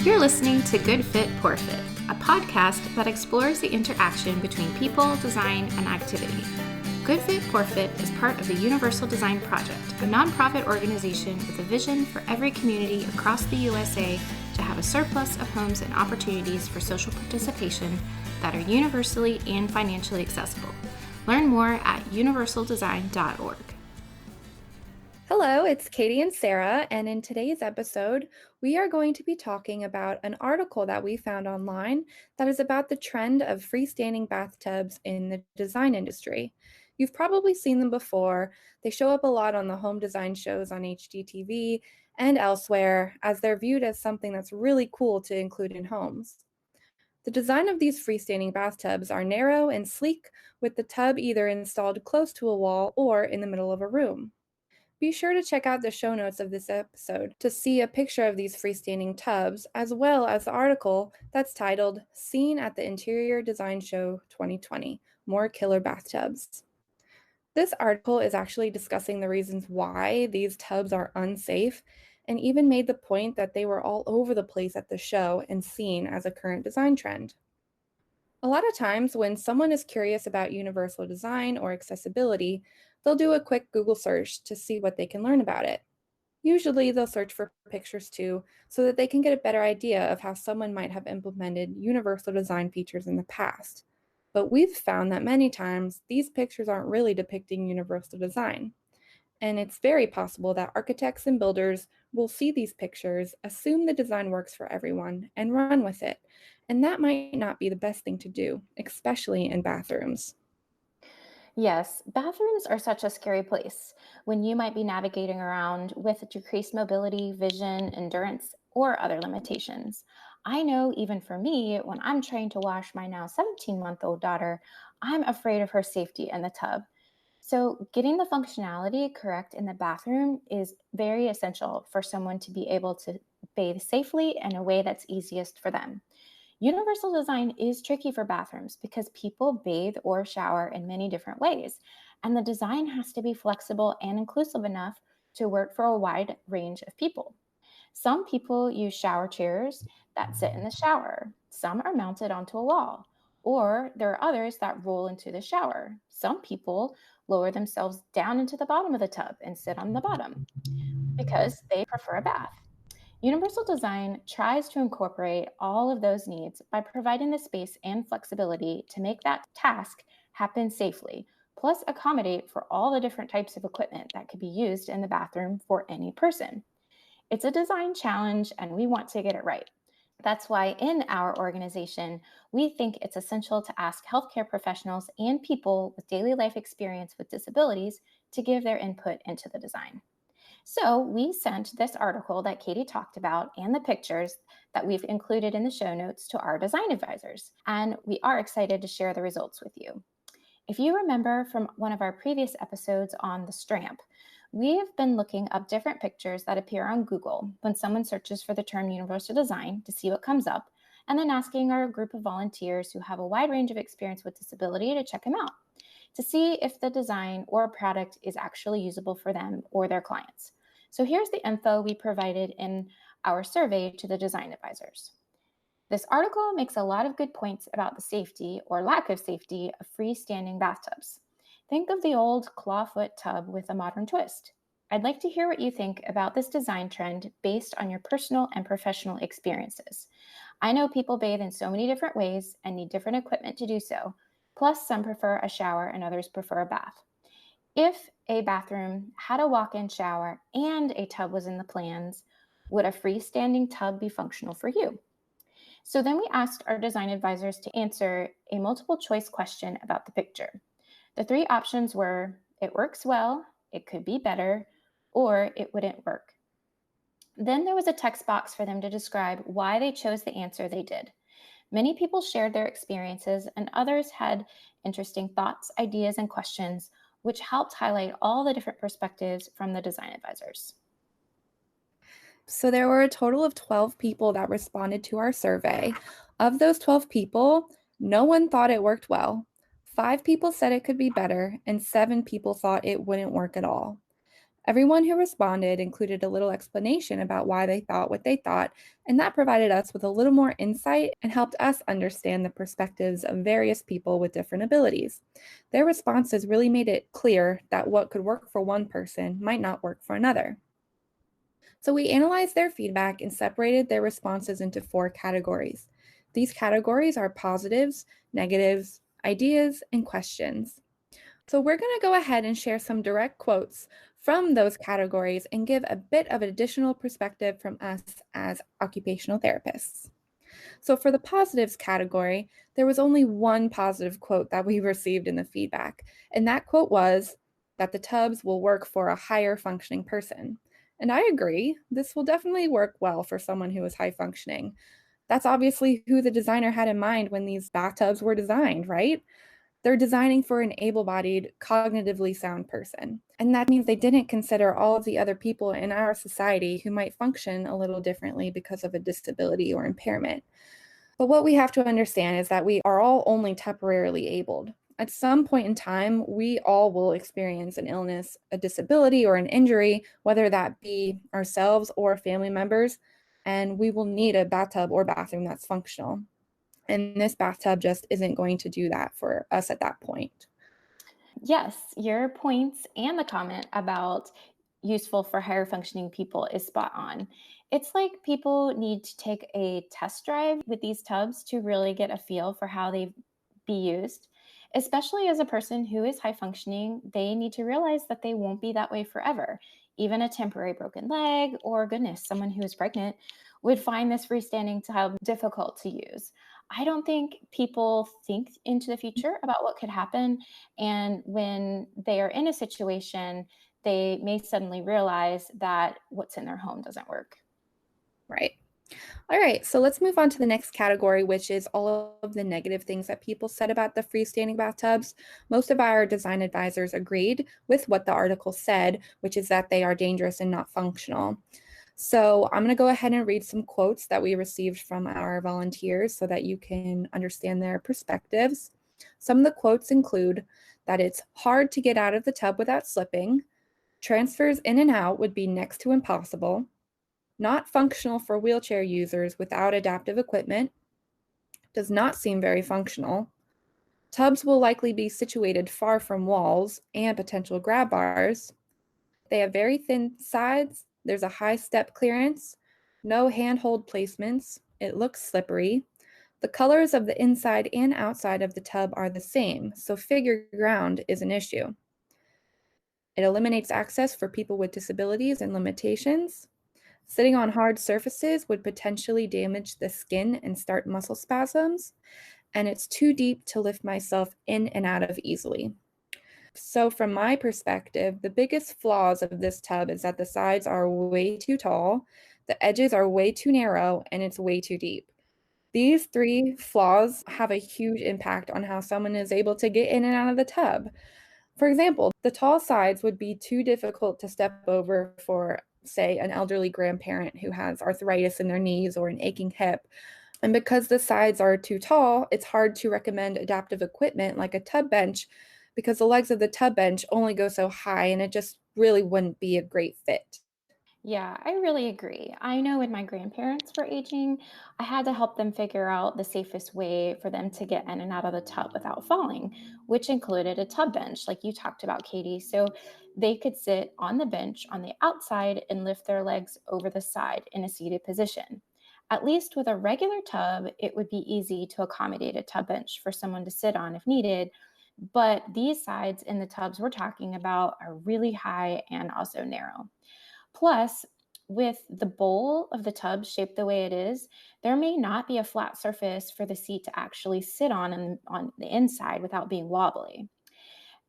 You're listening to Good Fit, Poor Fit, a podcast that explores the interaction between people, design, and activity. Good Fit, Poor Fit is part of the Universal Design Project, a nonprofit organization with a vision for every community across the USA to have a surplus of homes and opportunities for social participation that are universally and financially accessible. Learn more at universaldesign.org. Hello, it's Katie and Sarah, and in today's episode, we are going to be talking about an article that we found online that is about the trend of freestanding bathtubs in the design industry. You've probably seen them before. They show up a lot on the home design shows on HGTV and elsewhere, as they're viewed as something that's really cool to include in homes. The design of these freestanding bathtubs are narrow and sleek, with the tub either installed close to a wall or in the middle of a room. Be sure to check out the show notes of this episode to see a picture of these freestanding tubs, as well as the article that's titled Seen at the Interior Design Show 2020, More Killer Bathtubs. This article is actually discussing the reasons why these tubs are unsafe, and even made the point that they were all over the place at the show and seen as a current design trend. A lot of times when someone is curious about universal design or accessibility, they'll do a quick Google search to see what they can learn about it. Usually they'll search for pictures too, so that they can get a better idea of how someone might have implemented universal design features in the past. But we've found that many times these pictures aren't really depicting universal design. And it's very possible that architects and builders will see these pictures, assume the design works for everyone, and run with it. And that might not be the best thing to do, especially in bathrooms. Yes, bathrooms are such a scary place when you might be navigating around with decreased mobility, vision, endurance, or other limitations. I know even for me, when I'm trying to wash my now 17-month-old daughter, I'm afraid of her safety in the tub. So, getting the functionality correct in the bathroom is very essential for someone to be able to bathe safely in a way that's easiest for them. Universal design is tricky for bathrooms because people bathe or shower in many different ways, and the design has to be flexible and inclusive enough to work for a wide range of people. Some people use shower chairs that sit in the shower. Some are mounted onto a wall, or there are others that roll into the shower. Some people lower themselves down into the bottom of the tub and sit on the bottom because they prefer a bath. Universal design tries to incorporate all of those needs by providing the space and flexibility to make that task happen safely, plus accommodate for all the different types of equipment that could be used in the bathroom for any person. It's a design challenge and we want to get it right. That's why in our organization, we think it's essential to ask healthcare professionals and people with daily life experience with disabilities to give their input into the design. So we sent this article that Katie talked about and the pictures that we've included in the show notes to our design advisors, and we are excited to share the results with you. If you remember from one of our previous episodes on the Stramp, we've been looking up different pictures that appear on Google when someone searches for the term universal design to see what comes up, and then asking our group of volunteers who have a wide range of experience with disability to check them out, to see if the design or product is actually usable for them or their clients. So here's the info we provided in our survey to the design advisors. This article makes a lot of good points about the safety or lack of safety of freestanding bathtubs. Think of the old clawfoot tub with a modern twist. I'd like to hear what you think about this design trend based on your personal and professional experiences. I know people bathe in so many different ways and need different equipment to do so. Plus, some prefer a shower and others prefer a bath. If a bathroom had a walk-in shower and a tub was in the plans, would a freestanding tub be functional for you? So then we asked our design advisors to answer a multiple choice question about the picture. The three options were, it works well, it could be better, or it wouldn't work. Then there was a text box for them to describe why they chose the answer they did. Many people shared their experiences, and others had interesting thoughts, ideas, and questions, which helped highlight all the different perspectives from the design advisors. So there were a total of 12 people that responded to our survey. Of those 12 people, no one thought it worked well. 5 people said it could be better, and 7 people thought it wouldn't work at all. Everyone who responded included a little explanation about why they thought what they thought, and that provided us with a little more insight and helped us understand the perspectives of various people with different abilities. Their responses really made it clear that what could work for one person might not work for another. So we analyzed their feedback and separated their responses into 4 categories. These categories are positives, negatives, ideas, and questions. So we're going to go ahead and share some direct quotes from those categories and give a bit of additional perspective from us as occupational therapists. So for the positives category, there was only one positive quote that we received in the feedback, and that quote was that the tubs will work for a higher functioning person. And I agree, this will definitely work well for someone who is high functioning. That's obviously who the designer had in mind when these bathtubs were designed, right? They're designing for an able-bodied, cognitively sound person. And that means they didn't consider all of the other people in our society who might function a little differently because of a disability or impairment. But what we have to understand is that we are all only temporarily abled. At some point in time, we all will experience an illness, a disability, or an injury, whether that be ourselves or family members, and we will need a bathtub or bathroom that's functional. And this bathtub just isn't going to do that for us at that point. Yes, your points and the comment about useful for higher functioning people is spot on. It's like people need to take a test drive with these tubs to really get a feel for how they be used. Especially as a person who is high functioning, they need to realize that they won't be that way forever. Even a temporary broken leg, or goodness, someone who is pregnant would find this freestanding tub difficult to use. I don't think people think into the future about what could happen, and when they are in a situation, they may suddenly realize that what's in their home doesn't work. Right. All right, so let's move on to the next category, which is all of the negative things that people said about the freestanding bathtubs. Most of our design advisors agreed with what the article said, which is that they are dangerous and not functional. So I'm going to go ahead and read some quotes that we received from our volunteers so that you can understand their perspectives. Some of the quotes include that it's hard to get out of the tub without slipping, transfers in and out would be next to impossible, not functional for wheelchair users without adaptive equipment, does not seem very functional, tubs will likely be situated far from walls and potential grab bars, they have very thin sides, there's a high step clearance, no handhold placements, it looks slippery, the colors of the inside and outside of the tub are the same, so figure ground is an issue. It eliminates access for people with disabilities and limitations. Sitting on hard surfaces would potentially damage the skin and start muscle spasms, and it's too deep to lift myself in and out of easily. So from my perspective, the biggest flaws of this tub is that the sides are way too tall, the edges are way too narrow, and it's way too deep. These 3 flaws have a huge impact on how someone is able to get in and out of the tub. For example, the tall sides would be too difficult to step over for, say, an elderly grandparent who has arthritis in their knees or an aching hip. And because the sides are too tall, it's hard to recommend adaptive equipment like a tub bench because the legs of the tub bench only go so high and it just really wouldn't be a great fit. Yeah, I really agree. I know when my grandparents were aging, I had to help them figure out the safest way for them to get in and out of the tub without falling, which included a tub bench, like you talked about, Katie. So they could sit on the bench on the outside and lift their legs over the side in a seated position. At least with a regular tub, it would be easy to accommodate a tub bench for someone to sit on if needed. But these sides in the tubs we're talking about are really high and also narrow. Plus, with the bowl of the tub shaped the way it is, there may not be a flat surface for the seat to actually sit on the inside without being wobbly.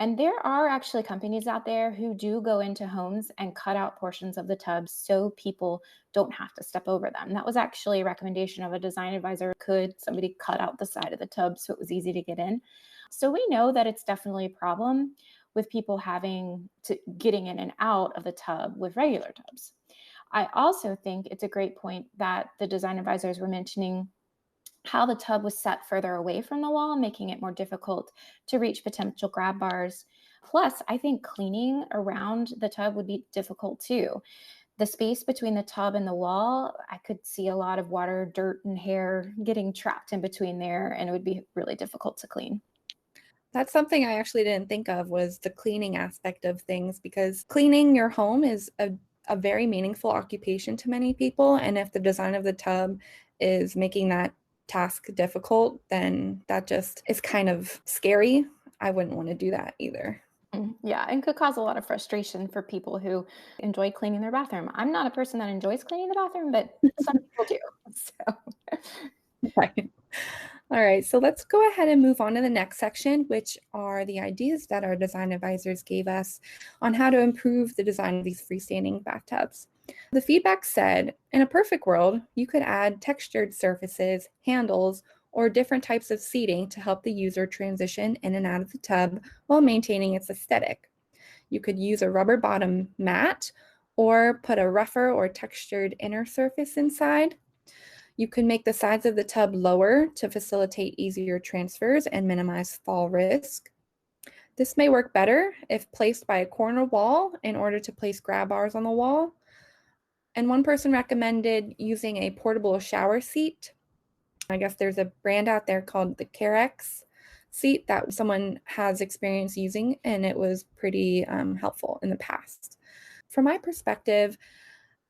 And there are actually companies out there who do go into homes and cut out portions of the tubs so people don't have to step over them. That was actually a recommendation of a design advisor. Could somebody cut out the side of the tub so it was easy to get in? So we know that it's definitely a problem with people having to getting in and out of the tub with regular tubs. I also think it's a great point that the design advisors were mentioning how the tub was set further away from the wall, making it more difficult to reach potential grab bars. Plus, I think cleaning around the tub would be difficult too. The space between the tub and the wall, I could see a lot of water, dirt, and hair getting trapped in between there, and it would be really difficult to clean. That's something I actually didn't think of, was the cleaning aspect of things, because cleaning your home is a very meaningful occupation to many people. And if the design of the tub is making that task difficult, then that just is kind of scary. I wouldn't want to do that either. Yeah, and could cause a lot of frustration for people who enjoy cleaning their bathroom. I'm not a person that enjoys cleaning the bathroom, but some people do. So, Right. All right, so let's go ahead and move on to the next section, which are the ideas that our design advisors gave us on how to improve the design of these freestanding bathtubs. The feedback said, in a perfect world, you could add textured surfaces, handles, or different types of seating to help the user transition in and out of the tub while maintaining its aesthetic. You could use a rubber bottom mat or put a rougher or textured inner surface inside. You can make the sides of the tub lower to facilitate easier transfers and minimize fall risk. This may work better if placed by a corner wall in order to place grab bars on the wall. And one person recommended using a portable shower seat. I guess there's a brand out there called the Carex seat that someone has experience using, and it was pretty helpful in the past. From my perspective,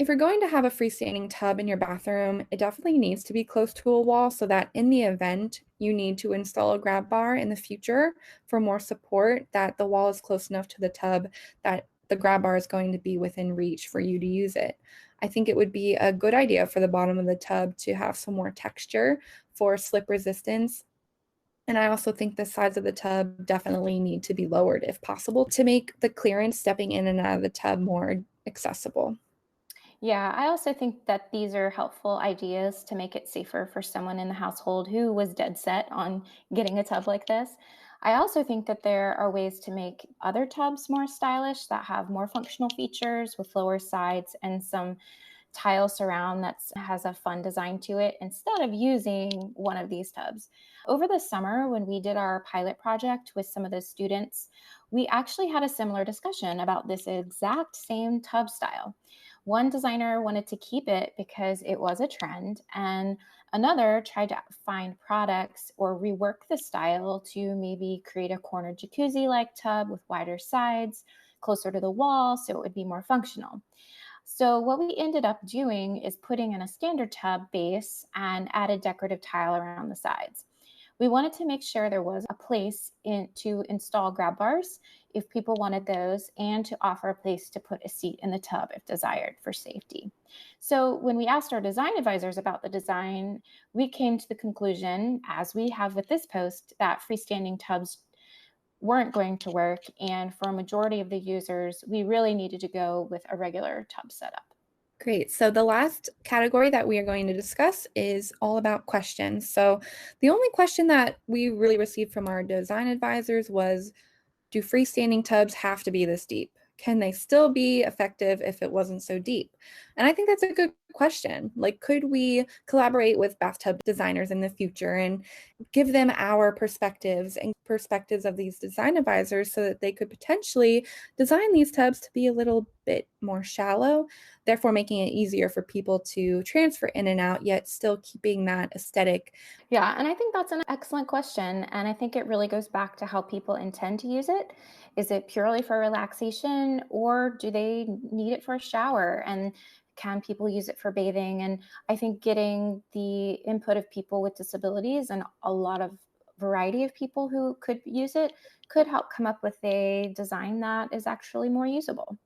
if you're going to have a freestanding tub in your bathroom, it definitely needs to be close to a wall so that in the event you need to install a grab bar in the future for more support, that the wall is close enough to the tub that the grab bar is going to be within reach for you to use it. I think it would be a good idea for the bottom of the tub to have some more texture for slip resistance. And I also think the sides of the tub definitely need to be lowered if possible to make the clearance stepping in and out of the tub more accessible. yeah, I also think that these are helpful ideas to make it safer for someone in the household who was dead set on getting a tub like this. I also think that there are ways to make other tubs more stylish that have more functional features with lower sides and some tile surround that has a fun design to it instead of using one of these tubs. Over the summer, when we did our pilot project with some of the students, we actually had a similar discussion about this exact same tub style. One designer wanted to keep it because it was a trend, and another tried to find products or rework the style to maybe create a corner jacuzzi like tub with wider sides, closer to the wall, so it would be more functional. So, what we ended up doing is putting in a standard tub base and added decorative tile around the sides. We wanted to make sure there was a place to install grab bars if people wanted those, and to offer a place to put a seat in the tub if desired for safety. So, when we asked our design advisors about the design, we came to the conclusion, as we have with this post, that freestanding tubs weren't going to work. And for a majority of the users, we really needed to go with a regular tub setup. Great. So the last category that we are going to discuss is all about questions. So the only question that we really received from our design advisors was, do freestanding tubs have to be this deep? Can they still be effective if it wasn't so deep? And I think that's a good question. Like, could we collaborate with bathtub designers in the future and give them our perspectives and perspectives of these design advisors so that they could potentially design these tubs to be a little bit more shallow, therefore making it easier for people to transfer in and out, yet still keeping that aesthetic. Yeah, and I think that's an excellent question. And I think it really goes back to how people intend to use it. Is it purely for relaxation, or do they need it for a shower? And can people use it for bathing? And I think getting the input of people with disabilities and a lot of variety of people who could use it could help come up with a design that is actually more usable.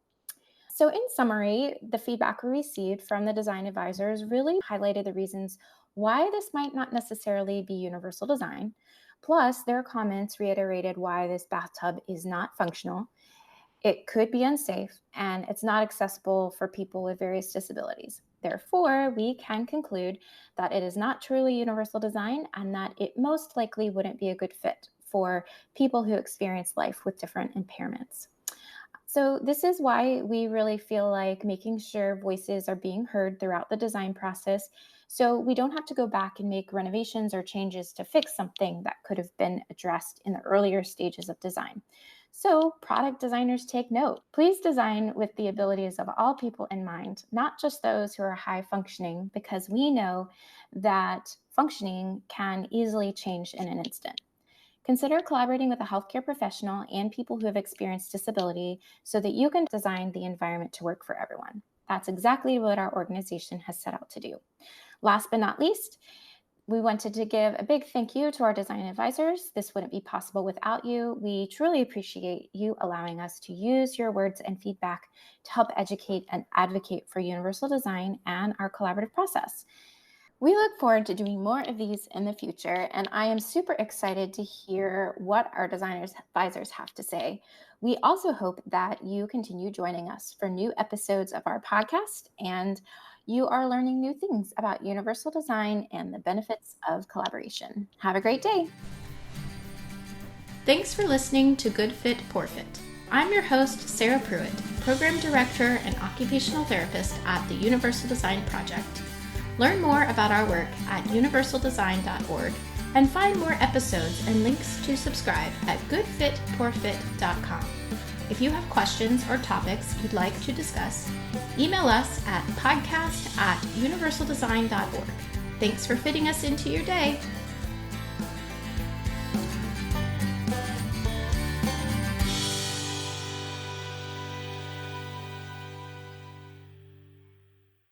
So, in summary, the feedback we received from the design advisors really highlighted the reasons why this might not necessarily be universal design. Plus, their comments reiterated why this bathtub is not functional, it could be unsafe, and it's not accessible for people with various disabilities. Therefore, we can conclude that it is not truly universal design and that it most likely wouldn't be a good fit for people who experience life with different impairments. So, this is why we really feel like making sure voices are being heard throughout the design process, so we don't have to go back and make renovations or changes to fix something that could have been addressed in the earlier stages of design. So, product designers take note. Please design with the abilities of all people in mind, not just those who are high functioning, because we know that functioning can easily change in an instant. Consider collaborating with a healthcare professional and people who have experienced disability so that you can design the environment to work for everyone. That's exactly what our organization has set out to do. Last but not least, we wanted to give a big thank you to our design advisors. This wouldn't be possible without you. We truly appreciate you allowing us to use your words and feedback to help educate and advocate for universal design and our collaborative process. We look forward to doing more of these in the future, and I am super excited to hear what our designers advisors have to say. We also hope that you continue joining us for new episodes of our podcast and you are learning new things about universal design and the benefits of collaboration. Have a great day. Thanks for listening to Good Fit, Poor Fit. I'm your host, Sarah Pruitt, Program Director and Occupational Therapist at the Universal Design Project. Learn more about our work at universaldesign.org and find more episodes and links to subscribe at goodfitpoorfit.com. If you have questions or topics you'd like to discuss, email us at podcast@universaldesign.org. Thanks for fitting us into your day.